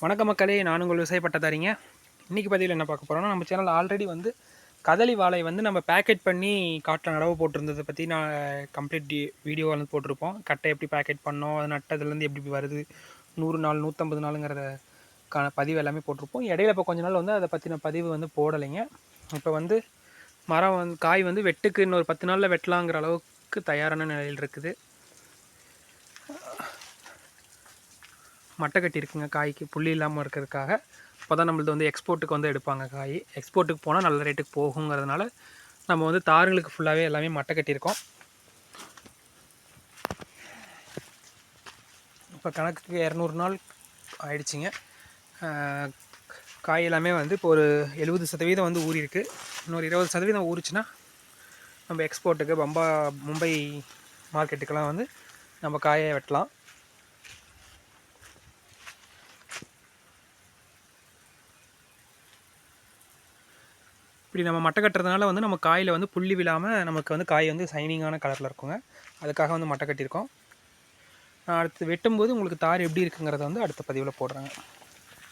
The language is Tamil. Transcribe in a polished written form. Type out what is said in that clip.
வணக்க மக்களே, நான் உங்கள் விவசாய பட்டதாரிங்க. இன்றைக்கி பதிவில் என்ன பார்க்க போகிறோம்னா, நம்ம சேனல் ஆல்ரெடி வந்து கதளி வாழை வந்து நம்ம பேக்கெட் பண்ணி காட்டில் நடவு போட்டிருந்ததை பற்றி நான் கம்ப்ளீட் வீடியோ வந்து போட்டிருப்போம். கட்டை எப்படி பேக்கெட் பண்ணோம், அது நட்டதுலேருந்து எப்படி வருது, 100 நாள் 150 நாளுங்கிறதுக்கான பதிவு எல்லாமே போட்டிருப்போம். இடையில இப்போ கொஞ்ச நாள் வந்து அதை பற்றின பதிவு வந்து போடலைங்க. இப்போ வந்து மரம் வந்து காய் வந்து வெட்டுக்கு இன்னொரு 10 நாளில் வெட்டலாங்கிற அளவுக்கு தயாரான நிலையில் இருக்குது. மட்டை கட்டி இருக்குங்க காய்க்கு புள்ளி இல்லாமல் இருக்கிறதுக்காக. அப்போ தான் நம்மளது வந்து எக்ஸ்போர்ட்டுக்கு வந்து எடுப்பாங்க காய். எக்ஸ்போர்ட்டுக்கு போனால் நல்ல ரேட்டுக்கு போகுங்கிறதுனால நம்ம வந்து தாருங்களுக்கு ஃபுல்லாகவே எல்லாமே மட்டை கட்டியிருக்கோம். இப்போ கணக்குக்கு 200 நாள் ஆயிடுச்சுங்க. காய் எல்லாமே வந்து இப்போ ஒரு 70% வந்து ஊறி இருக்குது. இன்னொரு 20% ஊறிச்சுன்னா நம்ம எக்ஸ்போர்ட்டுக்கு மும்பை மார்க்கெட்டுக்கெல்லாம் வந்து நம்ம காயை வெட்டலாம். இப்படி நம்ம மட்டை கட்டுறதுனால வந்து நம்ம காயில் வந்து புள்ளி விழாமல் நமக்கு வந்து காய் வந்து சைனிங்கான கலரில் இருக்குங்க. அதுக்காக வந்து மட்டை கட்டியிருக்கோம். நான் அடுத்து வெட்டும்போது உங்களுக்கு தார் எப்படி இருக்குங்கிறத வந்து அடுத்த பதிவில் போடுறேங்க.